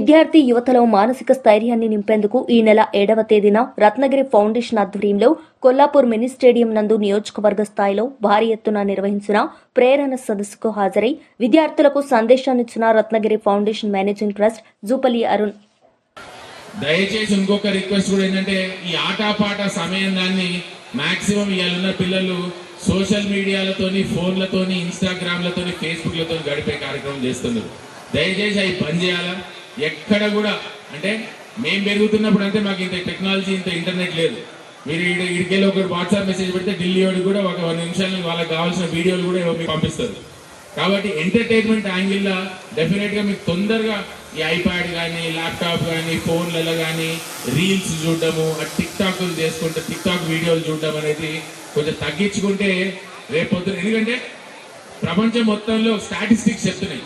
విద్యార్థి యువతలో మానసిక స్థైర్యాన్ని నింపేందుకు ఈ నెల 7వ తేదీన రత్నగిరి ఫౌండేషన్ ఆధ్వర్యంలో కొల్లాపూర్ మినీ స్టేడియం నందు నియోజకవర్గ స్థాయిలో భారీ ఎత్తున నిర్వహించిన ప్రేరణ సదస్సుకు హాజరై విద్యార్థులకు సందేశాన్నిచ్చిన Ratnagiri foundation managing trust Jupally Arun. దయచేసి ఇంకొక రిక్వెస్ట్ కూడా ఏంటంటే ఈ ఆటపాట సమయం దాన్ని మాక్సిమం ఇవాళ పిల్లలు సోషల్ మీడియాలతోని ఫోన్లతోని ఇన్స్టాగ్రామ్లతోని ఫేస్బుక్లతో గడిపే కార్యక్రమం చేస్తున్నారు. దయచేసి అవి బంద్ చేయాలా. ఎక్కడ కూడా అంటే మేము పెరుగుతున్నప్పుడు అంటే మాకు ఇంత టెక్నాలజీ ఇంత ఇంటర్నెట్ లేదు. మీరు ఇడికెళ్ళి ఒక వాట్సాప్ మెసేజ్ పెడితే ఢిల్లీ వాడికి కూడా ఒక 1 నిమిషాలు వాళ్ళకి కావాల్సిన వీడియోలు కూడా మీకు పంపిస్తారు. కాబట్టి ఎంటర్టైన్మెంట్ యాంగిల్లో డెఫినెట్గా మీకు తొందరగా ఈ ఐప్యాడ్ కానీ ల్యాప్టాప్ కానీ ఫోన్లలో కానీ రీల్స్ చూడడము టిక్ టాక్లు చేసుకుంటే టిక్ టాక్ వీడియోలు చూడడం అనేది కొంచెం తగ్గించుకుంటే రేపొద్దున, ఎందుకంటే ప్రపంచం మొత్తంలో స్టాటిస్టిక్స్ చెప్తున్నాయి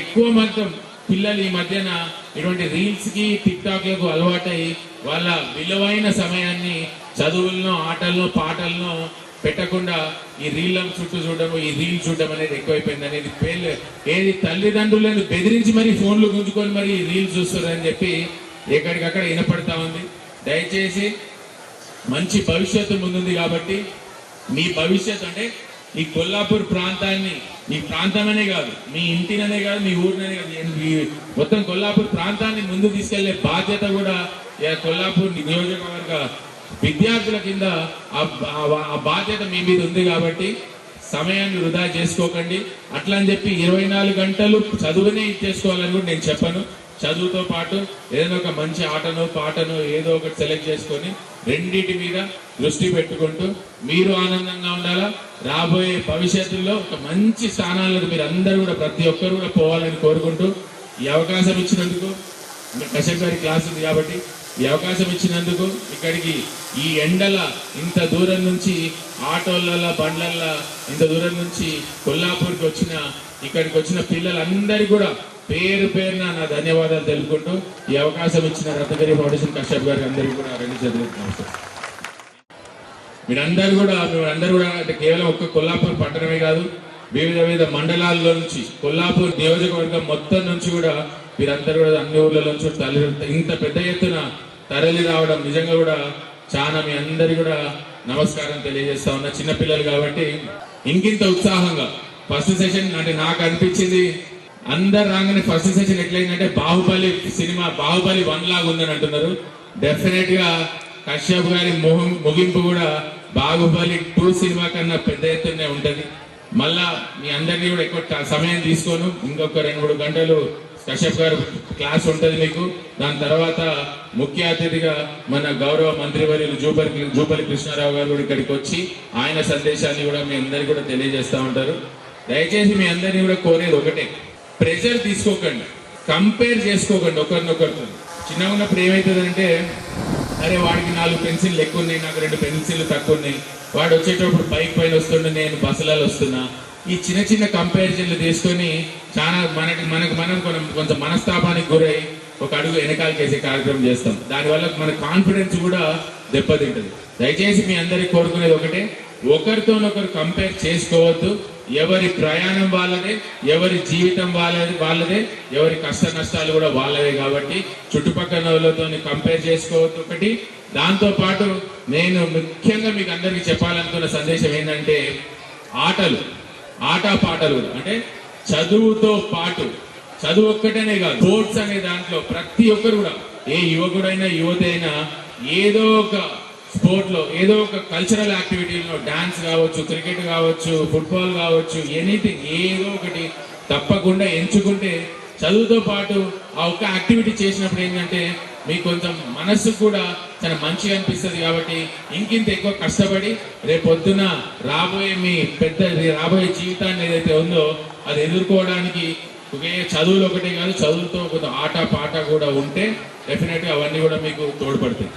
ఎక్కువ మొత్తం పిల్లలు ఈ మధ్యన ఇటువంటి రీల్స్కి టిక్ టాక్లకు అలవాటై వాళ్ళ విలువైన సమయాన్ని చదువులను ఆటలను పాటలను పెట్టకుండా ఈ రీళ్ళ చుట్టూ చూడడం ఈ రీల్ చూడడం అనేది ఎక్కువైపోయింది. అనేది ఏది తల్లిదండ్రులను బెదిరించి మరి ఫోన్లు గుంజుకొని మరి రీల్స్ చూస్తారని చెప్పి ఎక్కడికక్కడ వినపడతా ఉంది. దయచేసి మంచి భవిష్యత్తు ముందుంది కాబట్టి మీ భవిష్యత్తు అంటే ఈ కొల్లాపూర్ ప్రాంతాన్ని, మీ ప్రాంతమనే కాదు మీ ఇంటిననే కాదు మీ ఊరిననే కాదు మొత్తం కొల్లాపూర్ ప్రాంతాన్ని ముందు తీసుకెళ్లే బాధ్యత కూడా కొల్లాపూర్ నియోజకవర్గ విద్యార్థుల కింద ఆ బాధ్యత మీ మీద ఉంది. కాబట్టి సమయాన్ని వృధా చేసుకోకండి. అట్లా అని చెప్పి 24 గంటలు చదువునే ఇచ్చేసుకోవాలని కూడా నేను చెప్పను. చదువుతో పాటు ఏదైనా ఒక మంచి ఆటను పాటను ఏదో ఒకటి సెలెక్ట్ చేసుకొని రెండింటి మీద దృష్టి పెట్టుకుంటూ మీరు ఆనందంగా ఉండాలా. రాబోయే భవిష్యత్తులో ఒక మంచి స్థానాలకు మీరు అందరూ కూడా ప్రతి ఒక్కరు కూడా పోవాలని కోరుకుంటూ ఈ అవకాశం ఇచ్చినందుకు, కశ్యప్ గారి క్లాస్ ఉంది కాబట్టి ఈ అవకాశం ఇచ్చినందుకు, ఇక్కడికి ఈ ఎండల ఇంత దూరం నుంచి ఆటోలలో బండ్లల్లో ఇంత దూరం నుంచి కొల్లాపూర్కి ఇక్కడికి వచ్చిన పిల్లలందరికీ కూడా పేరు పేరున నా ధన్యవాదాలు తెలుపుకుంటూ ఈ అవకాశం ఇచ్చిన రత్నగిరి ఫౌండేషన్ కశ్యప్ గారికి అందరికీ కూడా రెండు చేతులు నమస్కారం. మీరందరూ కూడా అంటే కేవలం ఒక్క కొల్లాపూర్ పట్టణమే కాదు, వివిధ మండలాల్లో నుంచి కొల్లాపూర్ నియోజకవర్గం మొత్తం నుంచి కూడా మీరందరూ కూడా అన్ని ఊర్ల నుంచి ఇంత పెద్ద ఎత్తున తరలి రావడం నిజంగా కూడా చాలా మీ అందరి కూడా నమస్కారం తెలియజేస్తా ఉన్నా. చిన్నపిల్లలు కాబట్టి ఇంకింత ఉత్సాహంగా ఫస్ట్ సెషన్ అంటే నాకు అనిపించింది అందరు రాగానే ఫస్ట్ సెషన్ ఎట్లయిందంటే బాహుబలి సినిమా బాహుబలి 1 లాగా ఉందని అంటున్నారు. డెఫినెట్ గా కశ్యప్ గారి ముగింపు కూడా బాహుబలి 2 సినిమా కన్నా పెద్ద ఎత్తునే ఉంటది. మళ్ళా మీ అందరినీ కూడా ఎక్కువ సమయం తీసుకోను, ఇంకొక 2-3 గంటలు కశ్యప్ గారు క్లాస్ ఉంటుంది మీకు. దాని తర్వాత ముఖ్య అతిథిగా మన గౌరవ మంత్రివర్యులు జూపల్లి కృష్ణారావు గారు కూడా ఇక్కడికి వచ్చి ఆయన సందేశాన్ని కూడా మీ అందరికీ కూడా తెలియజేస్తూ ఉంటారు. దయచేసి మీ అందరినీ కూడా కోరేది ఒకటే, ప్రెషర్ తీసుకోకండి, కంపేర్ చేసుకోకండి ఒకరినొకరితో. చిన్నగా ఉన్నప్పుడు ఏమవుతుందంటే అరే వాడికి 4 పెన్సిళ్ళు ఎక్కువ ఉన్నాయి, నాకు 2 పెన్సిళ్ళు తక్కువ ఉన్నాయి, వాడు వచ్చేటప్పుడు బైక్ పైన వస్తుండే నేను బస్సులలో వస్తున్నా, ఈ చిన్న కంపారిజన్లు తీసుకొని చాలా మనం కొంత మనస్తాపానికి గురై ఒక అడుగు వెనకాలకేసే కార్యక్రమం చేస్తాం. దానివల్ల మన కాన్ఫిడెన్స్ కూడా దెబ్బతింటుంది. దయచేసి మీ అందరికి కోరుకునేది ఒకటే, ఒకరితోనొకరు కంపేర్ చేసుకోవద్దు. ఎవరి ప్రయాణం వాళ్ళదే, ఎవరి జీవితం వాళ్ళదే, ఎవరి కష్ట నష్టాలు కూడా వాళ్ళవే. కాబట్టి చుట్టుపక్కల వాళ్ళతో కంపేర్ చేసుకోవద్దు ఒకటి. దాంతో పాటు నేను ముఖ్యంగా మీకు అందరికీ చెప్పాలనుకున్న సందేశం ఏంటంటే ఆటపాటలు కూడా అంటే చదువుతో పాటు చదువు ఒక్కటనే కాదు, స్పోర్ట్స్ అనే దాంట్లో ప్రతి ఒక్కరు కూడా ఏ యువకుడైనా యువత అయినా ఏదో ఒక స్పోర్ట్ లో ఏదో ఒక కల్చరల్ యాక్టివిటీలో డాన్స్ కావచ్చు, క్రికెట్ కావచ్చు, ఫుట్బాల్ కావచ్చు, ఎనీథింగ్ ఏదో ఒకటి తప్పకుండా ఎంచుకుంటే చదువుతో పాటు ఆ ఒక్క యాక్టివిటీ చేసినప్పుడు ఏంటంటే మీకు కొంచెం మనస్సు కూడా చాలా మంచిగా అనిపిస్తుంది. కాబట్టి ఇంకింత ఎక్కువ కష్టపడి రేపొద్దున రాబోయే జీవితాన్ని ఏదైతే ఉందో అది ఎదుర్కోవడానికి ఒకే చదువులు ఒకటే కాదు, చదువుతో కొంత ఆట పాట కూడా ఉంటే డెఫినెట్గా అవన్నీ కూడా మీకు తోడ్పడతాయి.